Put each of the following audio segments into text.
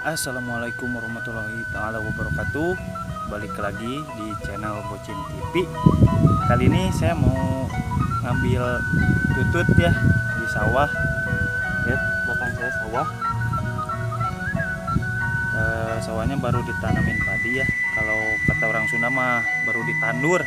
Assalamualaikum warahmatullahi taala wabarakatuh. Balik lagi di channel Bocin TV. Kali ini saya mau ngambil tutut ya di sawah. Lihat belakang saya sawah. Sawahnya baru ditanamin padi ya. Kalau kata orang Sunda mah baru ditandur.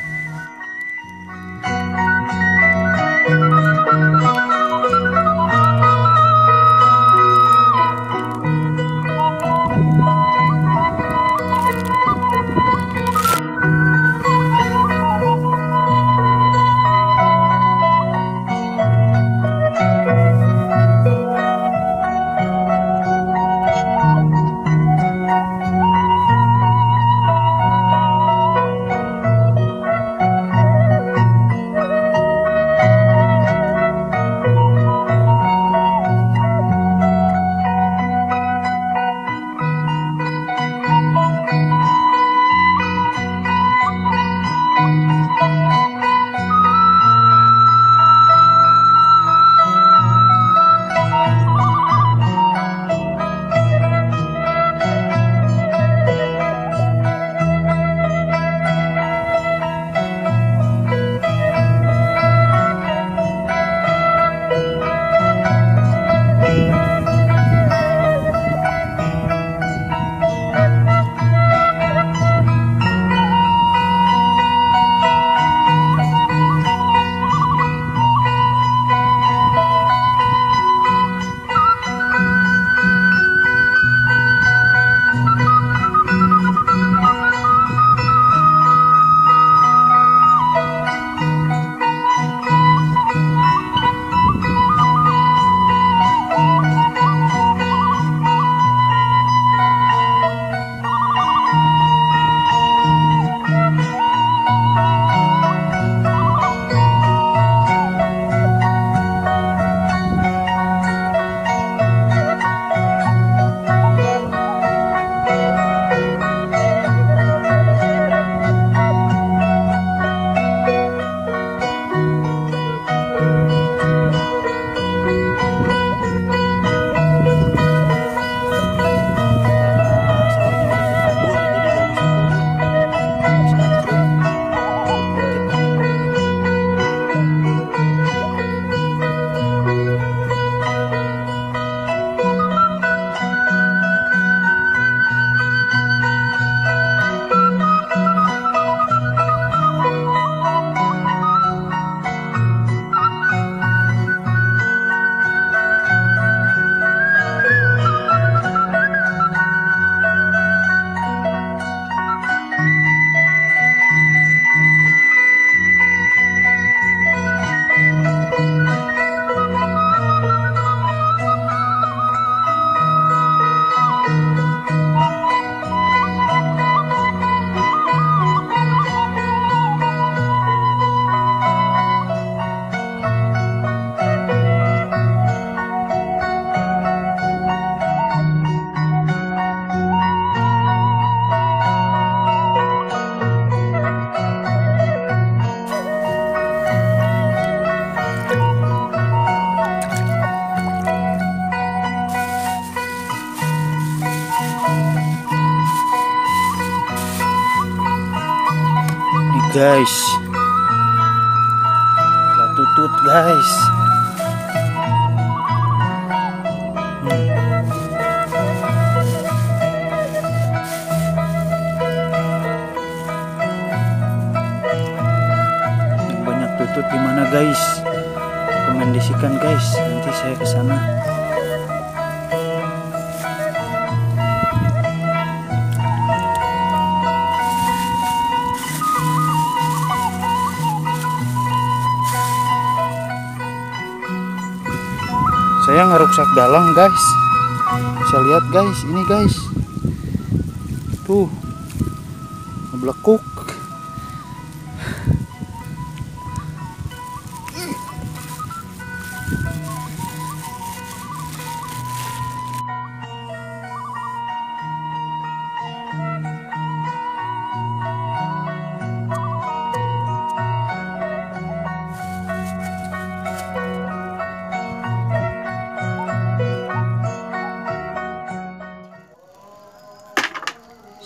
Guys, ada tutut guys. Banyak tutut di mana guys? Rekomendasikan guys, nanti saya ke sana. Saya ngeruksak dalang guys. Bisa lihat guys, ini guys. Tuh. Ngeblekuk.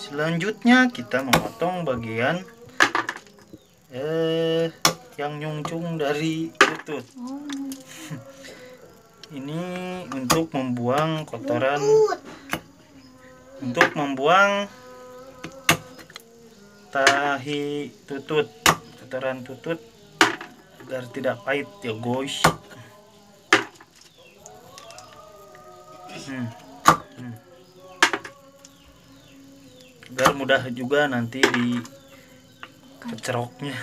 Selanjutnya kita memotong bagian yang nyungcung dari tutut. Ini untuk membuang kotoran, untuk membuang tahi tutut, kotoran tutut agar tidak pahit ya guys. Agar mudah juga nanti di keceroknya.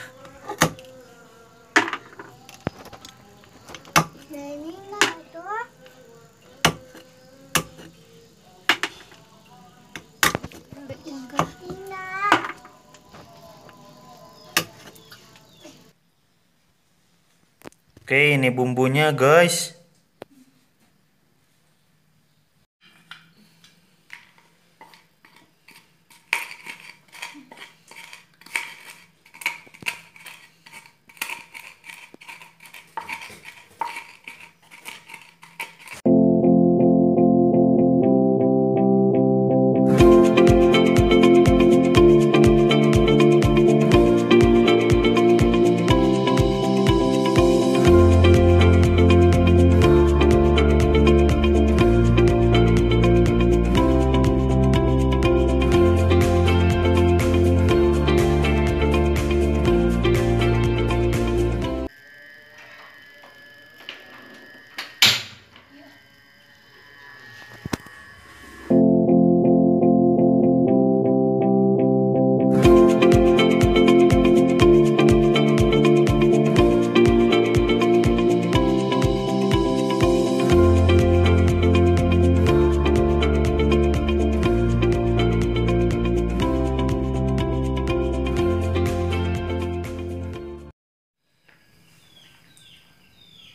Oke, ini bumbunya guys.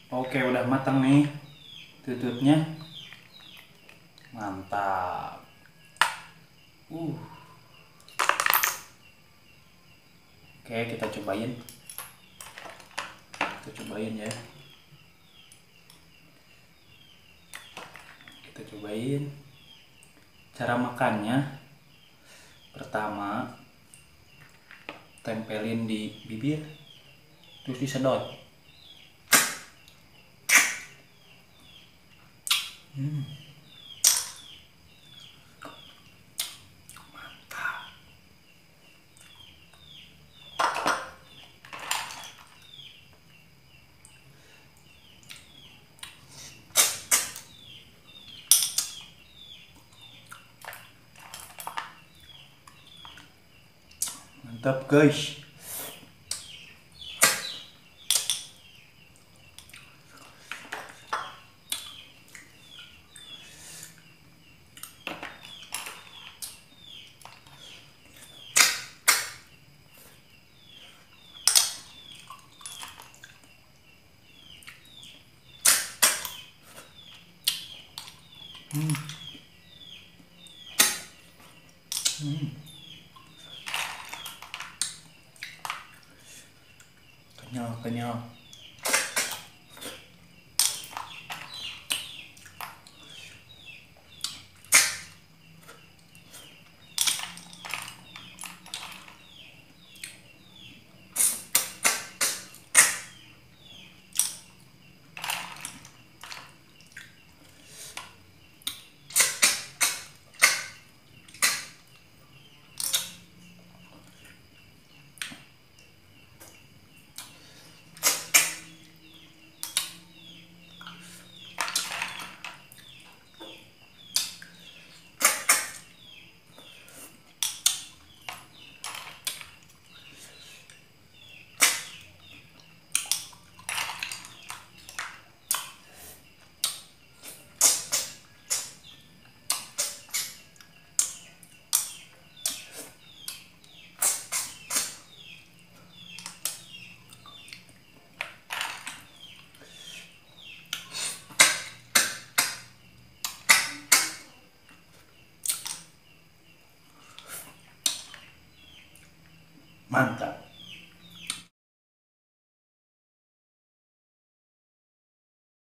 Oke, udah matang nih tututnya. Mantap. Oke, kita cobain. Kita cobain ya. Kita cobain. Cara makannya, pertama tempelin di bibir, terus disedot. Mantap. Mantap guys. Kenyal. Mantap.